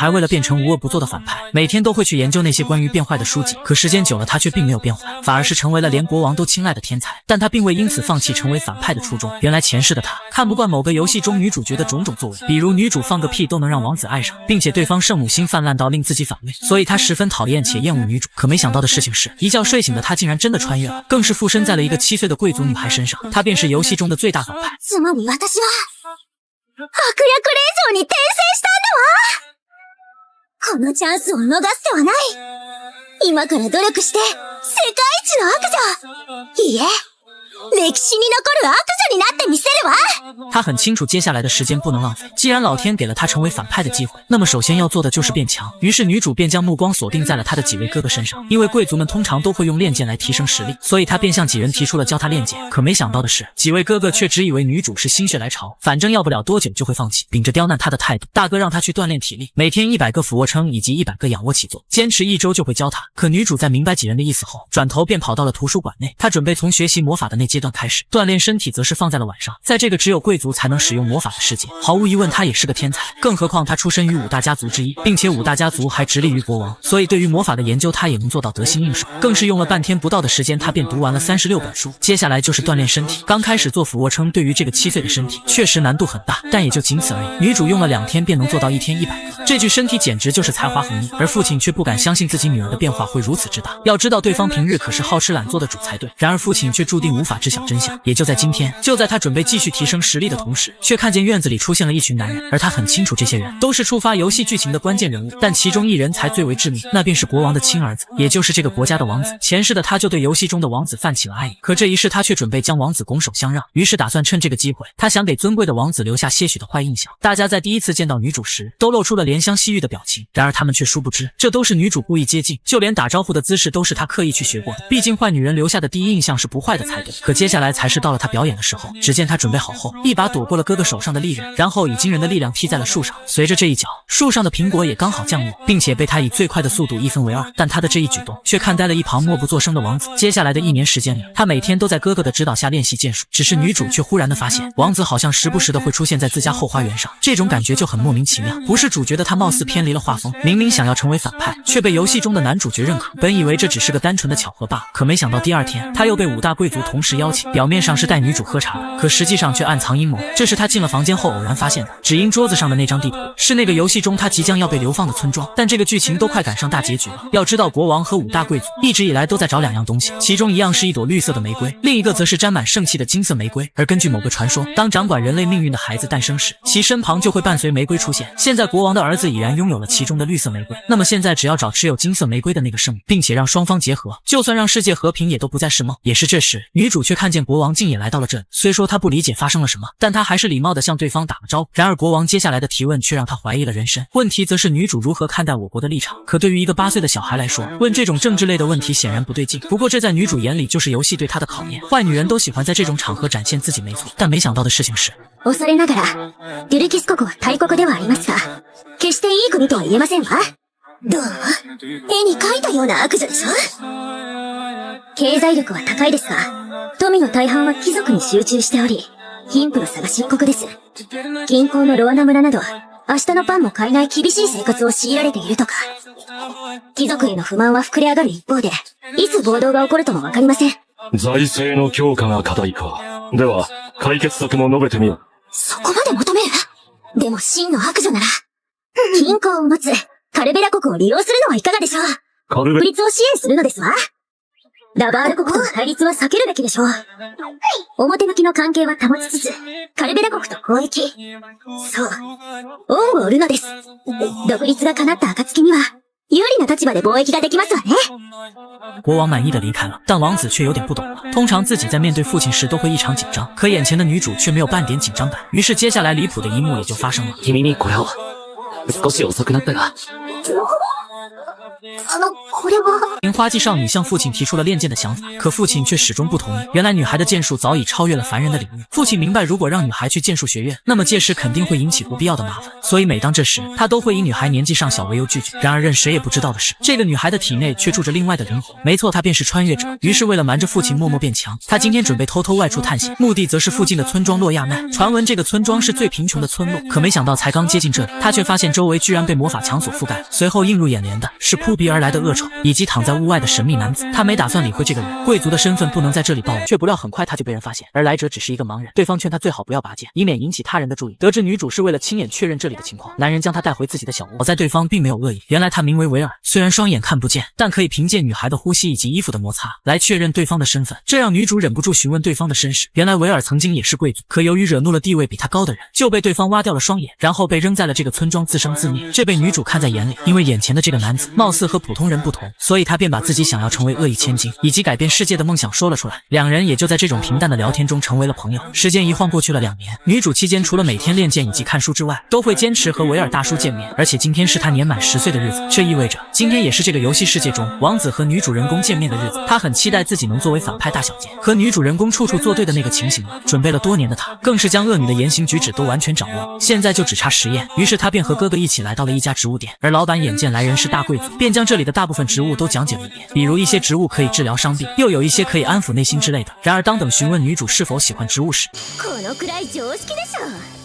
还为了变成无恶不作的反派，每天都会去研究那些关于变坏的书籍。可时间久了，他却并没有变坏，反而是成为了连国王都青睐的天才。但他并未因此放弃成为反派的初衷。原来前世的他看不惯某个游戏中女主角的种种作为，比如女主放个屁都能让王子爱上，并且对方圣母心泛滥到令自己反胃，所以他十分讨厌且厌恶女主。可没想到的事情是，一觉睡醒的他竟然真的穿越了，更是附身在了一个7岁的贵族女孩身上。他便是游戏中的最大反派。つまり私は悪役令嬢に転生したんだわ。このチャンスを逃す手はない。今から努力して世界一の悪女、いいえ、歴史に残る悪女になってみせるわ。他很清楚接下来的时间不能浪费，既然老天给了他成为反派的机会，那么首先要做的就是变强。于是女主便将目光锁定在了他的几位哥哥身上，因为贵族们通常都会用练剑来提升实力，所以他便向几人提出了教他练剑。可没想到的是，几位哥哥却只以为女主是心血来潮，反正要不了多久就会放弃。秉着刁难他的态度，大哥让他去锻炼体力，每天100个俯卧撑以及100个仰卧起坐，坚持1周就会教他。可女主在明白几人的意思后，转头便跑到了图书馆内。她准备从学习魔法的那阶段开始，锻炼身体则是放在了晚上。在这个只有贵族才能使用魔法的世界，毫无疑问他也是个天才，更何况他出身于5大家族之一，并且5大家族还直隶于国王，所以对于魔法的研究他也能做到得心应手。更是用了半天不到的时间，他便读完了36本书。接下来就是锻炼身体，刚开始做俯卧撑对于这个7岁的身体确实难度很大，但也就仅此而已。女主用了2天便能做到1天100个，这具身体简直就是才华横溢。而父亲却不敢相信自己女儿的变化会如此之大，要知道对方平日可是好吃懒做的主才对。然而父亲却注定无法知晓真相。也就在今天，就在他准备继续提升实力的同时，却看见院子里出现了一群男人，而他很清楚这些人都是触发游戏剧情的关键人物，但其中一人才最为致命，那便是国王的亲儿子，也就是这个国家的王子。前世的他就对游戏中的王子泛起了爱意，可这一世他却准备将王子拱手相让，于是打算趁这个机会，他想给尊贵的王子留下些许的坏印象。大家在第一次见到女主时都露出了怜香惜玉的表情，然而他们却殊不知，这都是女主故意接近，就连打招呼的姿势都是她刻意去学过的。毕竟坏女人留下的第一印象是不坏的才对。可接下来才是到了她表演的时候，只见她准备好后，一把躲过了哥哥手上的利刃，然后以惊人的力量踢在了树上。随着这一脚，树上的苹果也刚好降落，并且被她以最快的速度一分为二。但她的这一举动却看呆了一旁默不作声的王子。接下来的1年时间里，他每天都在哥哥的指导下练习剑术，只是女主却忽然的发现，王子好像时不时的会出现在自家后花园上，这种感觉就很莫名其妙。不是主角的他貌似偏离了画风，明明想要成为反派，却被游戏中的男主角认可。本以为这只是个单纯的巧合罢了，可没想到第2天，他又被5大贵族同时邀请，表面上是带女主喝茶的，可实际上却暗藏阴谋。这是他进了房间后偶然发现的，只因桌子上的那张地图是那个游戏中他即将要被流放的村庄。但这个剧情都快赶上大结局了，要知道国王和5大贵族一直以来都在找2样东西，其中一样是一朵绿色的玫瑰，另一个则是沾满圣气的金色玫瑰。而根据某个传说，当掌管人类命运的孩子诞生时，其身旁就会伴随玫瑰出现。现在国王的儿子已然拥有了其中的绿色玫瑰，那么现在只要找持有金色玫瑰的那个圣母，并且让双方结合，就算让世界和平也都不再是梦。也是这时，女主却看见国王竟也来到了这里。虽说她不理解发生了什么，但她还是礼貌地向对方打了招呼。然而国王接下来的提问却让她怀疑了人生。问题则是女主如何看待我国的立场。可对于一个8岁的小孩来说，问这种政治类的问题显然不对劲。不过这在女主眼里就是游戏对她的考验。坏女人都喜欢在这种场合展现自己没错，但没想到的事情是，恐れながら、デュルキス国は大国ではありますが、決していい国とは言えませんわ。どう？絵に描いたような悪女でしょ？経済力は高いですが、富の大半は貴族に集中しており、貧富の差が深刻です。銀行のロアナ村など、明日のパンも買えない厳しい生活を強いられているとか。貴族への不満は膨れ上がる一方で、いつ暴動が起こるともわかりません。財政の強化が課題か。では、解決策も述べてみよう。そこまで求める？でも真の悪女なら、銀行を持つカルベラ国を利用するのはいかがでしょう？独立を支援するのですわ。ラバール国との対立は避けるべきでしょう。表向きの関係は保ちつつ、カルベラ国と交易。そう。恩を売るのです。独立が叶った暁には、有利な立場で貿易ができますわね。国王满意的离开了，但王子却有点不懂了。通常自己在面对父亲时都会异常紧张，可眼前的女主却没有半点紧张感。于是接下来离谱的一幕也就发生了。君にこれを。少し遅くなったが。これは……樱花季少女向父亲提出了练剑的想法，可父亲却始终不同意。原来女孩的剑术早已超越了凡人的领域，父亲明白，如果让女孩去剑术学院，那么届时肯定会引起不必要的麻烦，所以每当这时，他都会以女孩年纪尚小为由拒绝。然而任谁也不知道的是，这个女孩的体内却住着另外的灵魂。没错，她便是穿越者。于是为了瞒着父亲默默变强，她今天准备偷偷外出探险，目的则是附近的村庄洛亚奈。传闻这个村庄是最贫穷的村落，可没想到才刚接近这里，她却发现周围居然被魔法墙所覆盖。随后映入眼帘的是扑鼻而来的恶臭，以及躺在屋外的神秘男子。她没打算理会这个人，贵族的身份不能在这里暴露，却不料很快她就被人发现，而来者只是一个盲人。对方劝她最好不要拔剑，以免引起他人的注意。得知女主是为了亲眼确认这里的情况，男人将她带回自己的小屋。好在对方并没有恶意，原来他名为维尔，虽然双眼看不见，但可以凭借女孩的呼吸以及衣服的摩擦来确认对方的身份，这让女主忍不住询问对方的身世。原来维尔曾经也是贵族，可由于惹怒了地位比他高的人，就被对方挖掉了双眼，然后被扔在了这个村庄自生自灭。这被女主看在眼里，因为眼前的这个男子貌似和普通人不同，所以她便把自己想要成为恶意千金以及改变世界的梦想说了出来。两人也就在这种平淡的聊天中成为了朋友。时间一晃过去了2年，女主期间除了每天练剑以及看书之外，都会坚持和维尔大叔见面，而且今天是他年满10岁的日子，这意味着今天也是这个游戏世界中王子和女主人公见面的日子。他很期待自己能作为反派大小姐和女主人公处处作对的那个情形了。准备了多年的他，更是将恶女的言行举止都完全掌握，现在就只差实验。于是他便和哥哥一起来到了一家植物店，而老板眼见来人是大贵族，便将这里的大部分植物都讲解了一遍，比如一些植物可以治疗伤病，又有一些可以安抚内心之类的。然而当等询问女主是否喜欢植物时，このくらい常識でしょ。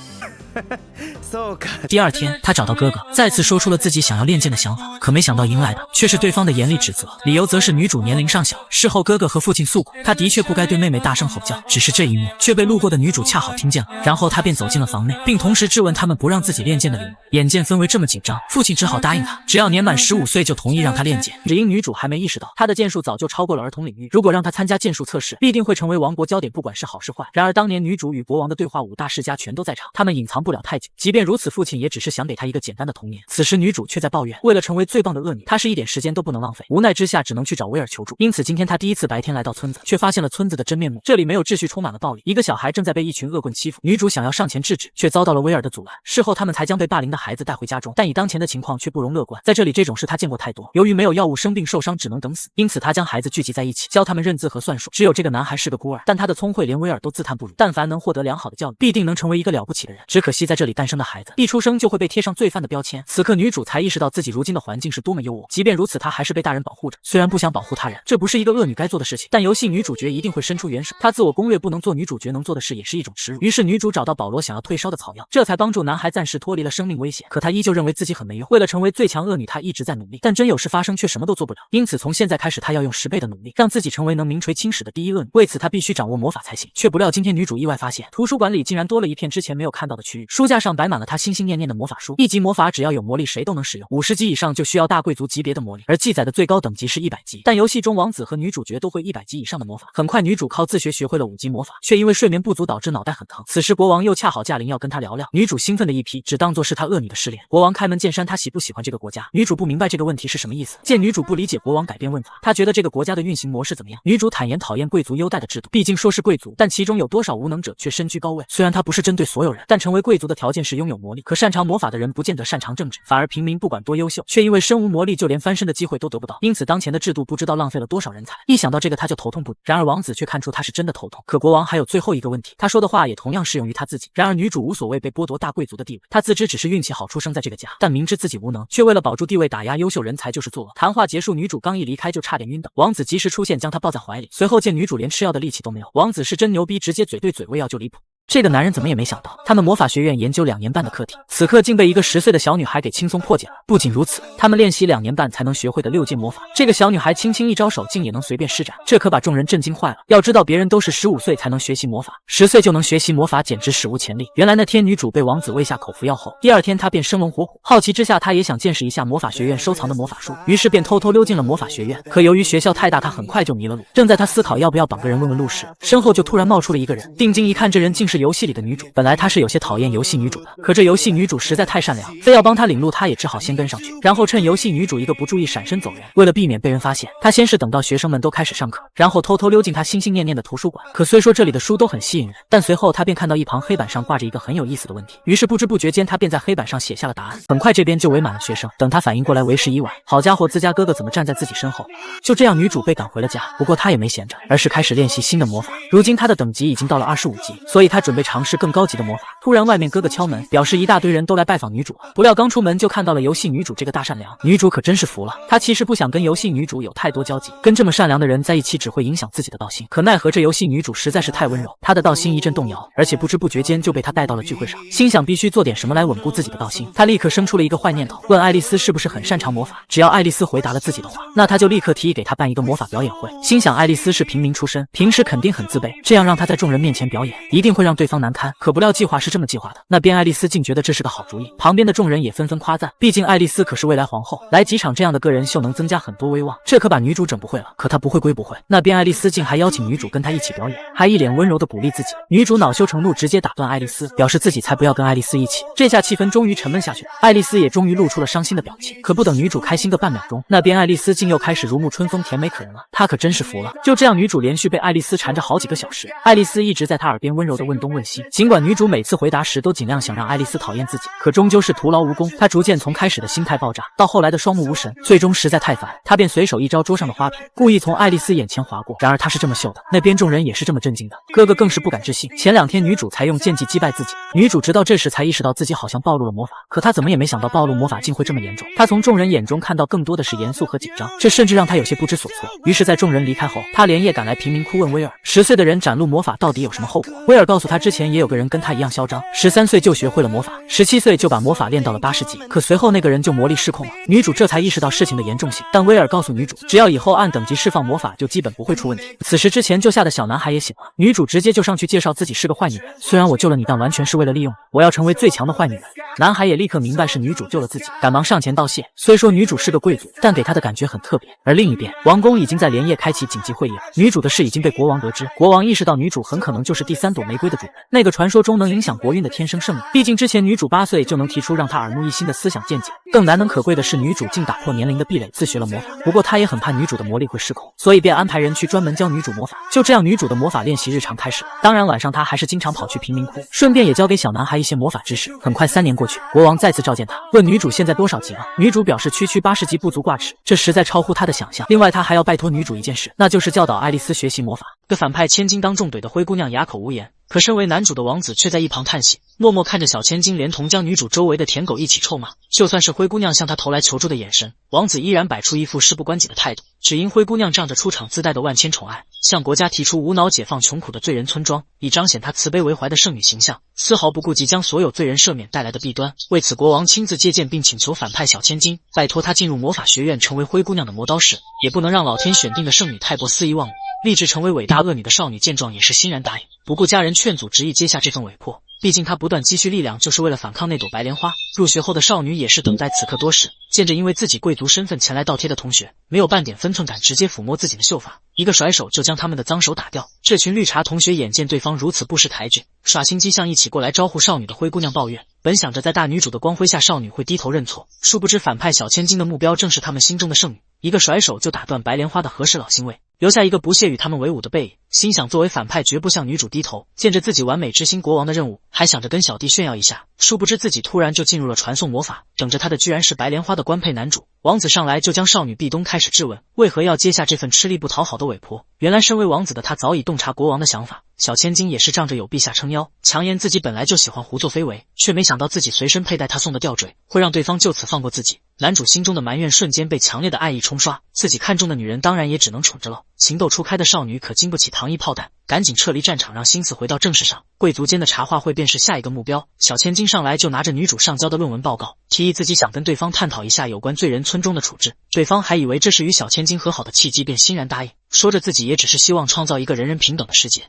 第二天，他找到哥哥，再次说出了自己想要练剑的想法，可没想到迎来的却是对方的严厉指责，理由则是女主年龄尚小。事后哥哥和父亲诉苦，他的确不该对妹妹大声吼叫，只是这一幕却被路过的女主恰好听见了。然后他便走进了房内，并同时质问他们不让自己练剑的理由。眼见氛围这么紧张，父亲只好答应他，只要年满15岁就同意让他练剑。只因女主还没意识到，她的剑术早就超过了儿童领域，如果让她参加剑术测试，必定会成为王国焦点，不管是好是坏。然而当年女主与国王的对话，5大世家全都在场，他们隐藏不了太久。即便如此，父亲也只是想给她一个简单的童年。此时女主却在抱怨，为了成为最棒的恶女，她是一点时间都不能浪费。无奈之下，只能去找威尔求助。因此今天她第一次白天来到村子，却发现了村子的真面目。这里没有秩序，充满了暴力。一个小孩正在被一群恶棍欺负，女主想要上前制止，却遭到了威尔的阻拦。事后他们才将被霸凌的孩子带回家中，但以当前的情况却不容乐观。在这里这种事他见过太多，由于没有药物，生病受伤只能等死，因此他将孩子聚集在一起，教他们认字和算术。只有这个男孩是个孤儿，但他的聪慧连威尔都自叹不如。但凡能获得良好的教育，必定能成为一个了不起的人。只可惜在这里诞生的孩子，一出生就会被贴上罪犯的标签。此刻女主才意识到自己如今的环境是多么优渥，即便如此，她还是被大人保护着。虽然不想保护他人，这不是一个恶女该做的事情，但游戏女主角一定会伸出援手。她自我攻略不能做女主角能做的事，也是一种耻辱。于是女主找到保罗想要退烧的草药，这才帮助男孩暂时脱离了生命危险。可她依旧认为自己很没用，为了成为最强恶女，她一直在努力，但真有事发生却什么都做不了。因此从现在开始，她要用10倍的努力，让自己成为能名垂青史的第一恶女。为此她必须掌握魔法才行。却不料今天女主意外发现，图书馆里竟然多了一片之前没有看到的区域，书架上摆满了她心心念念的魔法书。1级魔法只要有魔力谁都能使用，50级以上就需要大贵族级别的魔力，而记载的最高等级是100级。但游戏中王子和女主角都会100级以上的魔法。很快女主靠自学学会了5级魔法，却因为睡眠不足导致脑袋很疼。此时国王又恰好驾临要跟她聊聊，女主兴奋的一批，只当作是她恶女的试炼。国王开门见山，他喜不喜欢这个国家？女主不明白这个问题是什么意思。见女主不理解，国王改变问法，他觉得这个国家的运行模式怎么样？女主坦言讨厌贵族优待的制度，毕竟说是贵族，但其中有多少无能者却身居高位。虽然他不是针对所有人，但成为贵族的条件是拥有魔力。可擅长魔法的人不见得擅长政治，反而平民不管多优秀，却因为身无魔力就连翻身的机会都得不到。因此当前的制度不知道浪费了多少人才。一想到这个他就头痛不已。然而王子却看出他是真的头痛。可国王还有最后一个问题，他说的话也同样适用于他自己。然而女主无所谓被剥夺大贵族的地位，她自知只是运气好出生在这个家，但明知自己无能，却为了保住地位打压优秀人才就是作恶。谈话结束，女主刚一离开就差点晕倒，王子及时出现将她抱在怀里。随后见女主连吃药的力气都没有，王子是真牛逼，直接嘴对嘴喂药就离谱。这个男人怎么也没想到，他们魔法学院研究2年半的课题，此刻竟被一个10岁的小女孩给轻松破解了。不仅如此，他们练习2年半才能学会的6阶魔法，这个小女孩轻轻一招手竟也能随便施展，这可把众人震惊坏了。要知道别人都是15岁才能学习魔法，10岁就能学习魔法，简直史无前例。原来那天女主被王子喂下口服药后，第2天她便生龙活虎。好奇之下，她也想见识一下魔法学院收藏的魔法书，于是便偷偷溜进了魔法学院。可由于学校太大，她很快就迷了路。正在她思考要不要绑个人问问路时，身后就突然冒出了一个人。定睛一看，这人竟是就是游戏里的女主。本来他是有些讨厌游戏女主的，可这游戏女主实在太善良，非要帮他领路，他也只好先跟上去，然后趁游戏女主一个不注意闪身走人。为了避免被人发现，他先是等到学生们都开始上课，然后偷偷溜进他心心念念的图书馆。可虽说这里的书都很吸引人，但随后他便看到一旁黑板上挂着一个很有意思的问题，于是不知不觉间他便在黑板上写下了答案。很快这边就围满了学生，等他反应过来，为时已晚。好家伙，自家哥哥怎么站在自己身后？就这样，女主被赶回了家。不过她也没闲着，而是开始练习新的魔法。如今她的等级已经到了25级，所以她准备尝试更高级的魔法。突然外面哥哥敲门，表示一大堆人都来拜访女主了。不料刚出门就看到了游戏女主这个大善良，女主可真是服了。她其实不想跟游戏女主有太多交集，跟这么善良的人在一起只会影响自己的道心。可奈何这游戏女主实在是太温柔，她的道心一阵动摇，而且不知不觉间就被她带到了聚会上。心想必须做点什么来稳固自己的道心，她立刻生出了一个坏念头，问爱丽丝是不是很擅长魔法。只要爱丽丝回答了自己的话，那她就立刻提议给她办一个魔法表演会。心想爱丽丝是平民出身，平时肯定很自卑，这样让她在众人面前表演，一定会让对方难堪。可不料计划是这么计划的，那边爱丽丝竟觉得这是个好主意，旁边的众人也纷纷夸赞，毕竟爱丽丝可是未来皇后，来几场这样的个人秀能增加很多威望，这可把女主整不会了。可她不会归不会，那边爱丽丝竟还邀请女主跟她一起表演，还一脸温柔的鼓励自己。女主恼羞成怒，直接打断爱丽丝，表示自己才不要跟爱丽丝一起。这下气氛终于沉闷下去，爱丽丝也终于露出了伤心的表情。可不等女主开心个半秒钟，那边爱丽丝竟又开始如沐春风，甜美可人了。她可真是服了。就这样，女主连续被爱丽丝缠着好几个小时，爱丽丝一直在她耳边温柔的问东问西。尽管女主每次回答时都尽量想让爱丽丝讨厌自己，可终究是徒劳无功。她逐渐从开始的心态爆炸，到后来的双目无神，最终实在太烦，她便随手一招桌上的花瓶，故意从爱丽丝眼前划过。然而她是这么秀的，那边众人也是这么震惊的，哥哥更是不敢置信。前2天女主才用剑技击败自己，女主直到这时才意识到自己好像暴露了魔法，可她怎么也没想到暴露魔法竟会这么严重。她从众人眼中看到更多的是严肃和紧张，这甚至让她有些不知所措。于是在众人离开后，她连夜赶来贫民窟问威尔，10岁的人展露魔法到底有什么后果。威尔告诉她，之前也有个人跟她一样嚣张，13岁就学会了魔法，17岁就把魔法练到了80级，可随后那个人就魔力失控了。女主这才意识到事情的严重性，但威尔告诉女主，只要以后按等级释放魔法就基本不会出问题。此时之前救下的小男孩也醒了，女主直接就上去介绍自己是个坏女人，虽然我救了你，但完全是为了利用你，我要成为最强的坏女人。男孩也立刻明白是女主救了自己，赶忙上前道谢。虽说女主是个贵族，但给他的感觉很特别。而另一边，王宫已经在连夜开启紧急会议了，女主的事已经被国王得知，国王意识到女主很可能就是第3朵玫瑰的主人，那个传说中能影响国运的天生圣女。毕竟之前女主8岁就能提出让她耳目一新的思想见解，更难能可贵的是女主竟打破年龄的壁垒，自学了魔法。不过她也很怕女主的魔力会失控，所以便安排人去专门教女主魔法。就这样，女主的魔法练习日常开始了。当然晚上她还是经常跑去贫民窟，顺便也教给小男孩一些魔法知识。很快3年过去，国王再次召见她，问女主现在多少级了。女主表示区80级不足挂齿，这实在超乎她的想象。另外她还要拜托女主一件事，那就是教导爱丽丝学习魔法。个反派千金当众怼的灰姑娘哑口无言，可身为男主的王子却在一旁叹息，默默看着小千金连同将女主周围的舔狗一起臭骂。就算是灰姑娘向他投来求助的眼神，王子依然摆出一副事不关己的态度。只因灰姑娘仗着出场自带的万千宠爱，向国家提出无脑解放穷苦的罪人村庄，以彰显她慈悲为怀的圣女形象，丝毫不顾及将所有罪人赦免带来的弊端。为此，国王亲自接见并请求反派小千金拜托她进入魔法学院，成为灰姑娘的魔刀士，也不能让老天选定的圣女太过肆意妄为。立志成为伟大恶女的少女见状也是欣然答应，不顾家人劝阻，执意接下这份委迫。毕竟她不断积蓄力量，就是为了反抗那朵白莲花。入学后的少女也是等待此刻多时，见着因为自己贵族身份前来倒贴的同学，没有半点分寸感，直接抚摸自己的秀发，一个甩手就将他们的脏手打掉。这群绿茶同学眼见对方如此不识抬举，耍心机向一起过来招呼少女的灰姑娘抱怨。本想着在大女主的光辉下少女会低头认错，殊不知反派小千金的目标正是他们心中的圣女，一个甩手就打断白莲花的和事佬行为，留下一个不屑与他们为伍的背影。心想作为反派绝不向女主低头，见着自己完美执行国王的任务，还想着跟小弟炫耀一下，殊不知自己突然就进入了传送魔法，等着他的居然是白莲花的官配男主。王子上来就将少女壁咚开始质问，为何要接下这份吃力不讨好的委托。原来身为王子的他早已洞察国王的想法，小千金也是仗着有陛下撑腰，强言自己本来就喜欢胡作非为，却没想到自己随身佩戴他送的吊坠会让对方就此放过自己。男主心中的埋怨瞬间被强烈的爱意冲刷，自己看中的女人当然也只能宠着了。情窦初开的少女可经不起糖衣炮弹，赶紧撤离战场，让心思回到正事上。贵族间的茶话会便是下一个目标。小千金上来就拿着女主上交的论文报告，提议自己想跟对方探讨一下有关罪人村中的处置。对方还以为这是与小千金和好的契机，便欣然答应，说着自己也只是希望创造一个人人平等的世界。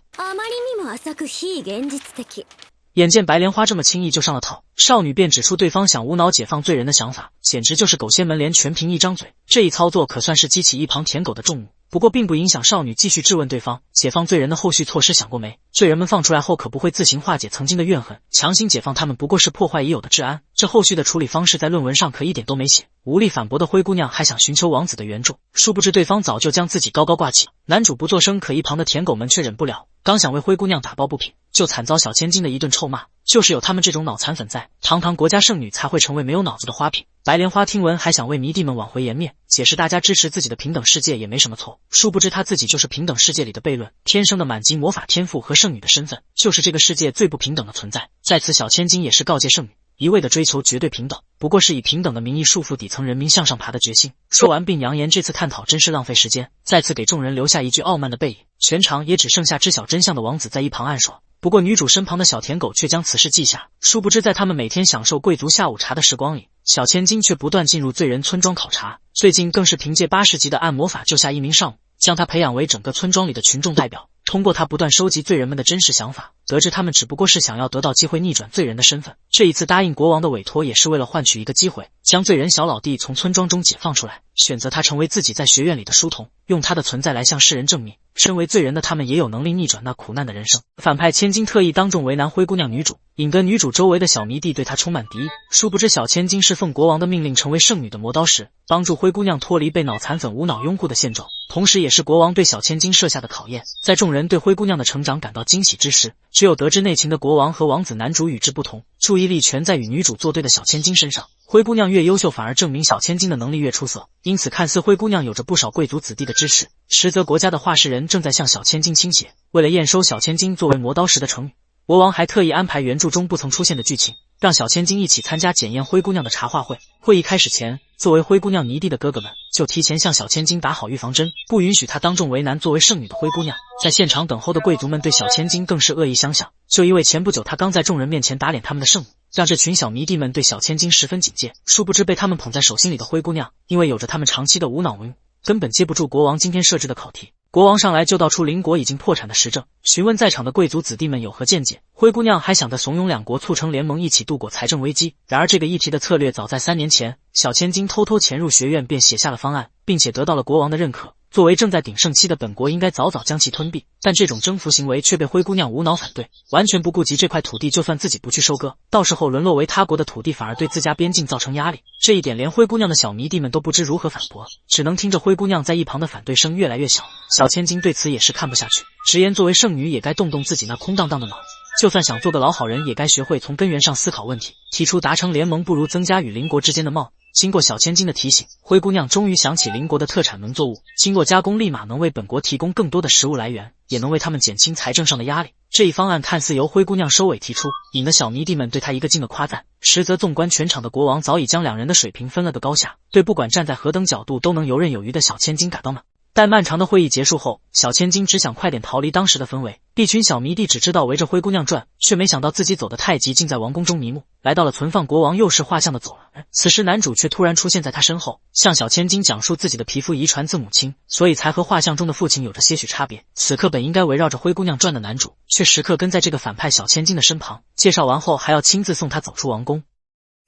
眼见白莲花这么轻易就上了套，少女便指出对方想无脑解放罪人的想法，简直就是狗掀门帘，全凭一张嘴。这一操作可算是激起一旁舔狗的众怒，不过并不影响少女继续质问对方，解放罪人的后续措施想过没？罪人们放出来后可不会自行化解曾经的怨恨，强行解放他们不过是破坏已有的治安，这后续的处理方式在论文上可一点都没写。无力反驳的灰姑娘还想寻求王子的援助，殊不知对方早就将自己高高挂起。男主不作声，可一旁的舔狗们却忍不了，刚想为灰姑娘打抱不平，就惨遭小千金的一顿臭骂。就是有他们这种脑残粉在，堂堂国家圣女才会成为没有脑子的花瓶。白莲花听闻还想为迷弟们挽回颜面，解释大家支持自己的平等世界也没什么错，殊不知她自己就是平等世界里的悖论，天生的满级魔法天赋和圣女的身份，就是这个世界最不平等的存在。在此小千金也是告诫圣女，一味的追求绝对平等，不过是以平等的名义束缚底层人民向上爬的决心。说完并扬言这次探讨真是浪费时间，再次给众人留下一句傲慢的背影。全场也只剩下知晓真相的王子在一旁暗爽。不过女主身旁的小舔狗却将此事记下，殊不知在他们每天享受贵族下午茶的时光里，小千金却不断进入罪人村庄考察，最近更是凭借80级的暗魔法救下一名少女，将她培养为整个村庄里的群众代表。通过他不断收集罪人们的真实想法，得知他们只不过是想要得到机会逆转罪人的身份。这一次答应国王的委托也是为了换取一个机会，将罪人小老弟从村庄中解放出来，选择他成为自己在学院里的书童，用他的存在来向世人证明，身为罪人的他们也有能力逆转那苦难的人生。反派千金特意当众为难灰姑娘女主，引得女主周围的小迷弟对她充满敌意。殊不知小千金是奉国王的命令成为圣女的磨刀石，帮助灰姑娘脱离被脑残粉无脑拥护的现状，同时也是国王对小千金设下的考验。在众人对灰姑娘的成长感到惊喜之时，只有得知内情的国王和王子男主与之不同，注意力全在与女主作对的小千金身上。灰姑娘越优秀，反而证明小千金的能力越出色，因此看似灰姑娘有着不少贵族子弟的支持，实则国家的话事人正在向小千金倾斜。为了验收小千金作为磨刀石的成语，国王还特意安排原著中不曾出现的剧情，让小千金一起参加检验灰姑娘的茶话会。会议开始前，作为灰姑娘迷弟的哥哥们就提前向小千金打好预防针，不允许她当众为难作为圣女的灰姑娘。在现场等候的贵族们对小千金更是恶意相向，就因为前不久她刚在众人面前打脸他们的圣母，让这群小迷弟们对小千金十分警戒。殊不知被他们捧在手心里的灰姑娘，因为有着他们长期的无脑文，根本接不住国王今天设置的考题。国王上来就道出邻国已经破产的实证，询问在场的贵族子弟们有何见解。灰姑娘还想着怂恿两国促成联盟，一起度过财政危机。然而这个议题的策略早在3年前，小千金偷偷潜入学院便写下了方案，并且得到了国王的认可。作为正在鼎盛期的本国，应该早早将其吞并，但这种征服行为却被灰姑娘无脑反对，完全不顾及这块土地就算自己不去收割，到时候沦落为他国的土地反而对自家边境造成压力。这一点连灰姑娘的小迷弟们都不知如何反驳，只能听着灰姑娘在一旁的反对声越来越小。小千金对此也是看不下去，直言作为圣女也该动动自己那空荡荡的脑子，就算想做个老好人也该学会从根源上思考问题，提出达成联盟不如增加与邻国之间的贸易。经过小千金的提醒，灰姑娘终于想起邻国的特产农作物，经过加工立马能为本国提供更多的食物来源，也能为他们减轻财政上的压力。这一方案看似由灰姑娘收尾提出，引得小迷弟们对她一个劲的夸赞，实则纵观全场的国王早已将两人的水平分了个高下，对不管站在何等角度都能游刃有余的小千金感到满。待漫长的会议结束后，小千金只想快点逃离当时的氛围。一群小迷弟只知道围着灰姑娘转，却没想到自己走得太急，竟在王宫中迷目，来到了存放国王右氏画像的走廊。此时男主却突然出现在他身后，向小千金讲述自己的皮肤遗传自母亲，所以才和画像中的父亲有着些许差别。此刻本应该围绕着灰姑娘转的男主，却时刻跟在这个反派小千金的身旁，介绍完后还要亲自送她走出王宫。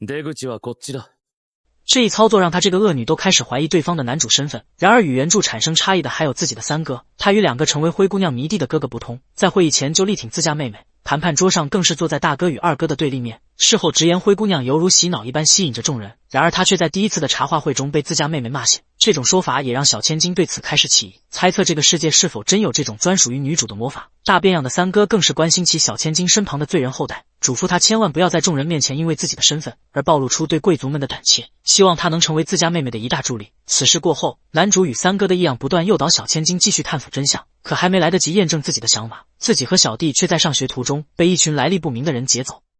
出口はこっちだ。这一操作让他这个恶女都开始怀疑对方的男主身份。然而与原著产生差异的还有自己的三哥，他与两个成为灰姑娘迷弟的哥哥不同，在会议前就力挺自家妹妹，谈判桌上更是坐在大哥与二哥的对立面，事后直言灰姑娘犹如洗脑一般吸引着众人。然而他却在第一次的茶话会中被自家妹妹骂醒，这种说法也让小千金对此开始起疑，猜测这个世界是否真有这种专属于女主的魔法。大变样的三哥更是关心起小千金身旁的罪人后代，嘱咐他千万不要在众人面前因为自己的身份而暴露出对贵族们的胆怯，希望他能成为自家妹妹的一大助力。此事过后，男主与三哥的异样不断诱导小千金继续探索真相，可还没来得及验证自己的想法，自己和小弟却在上学途中被一群来历不明的人劫走。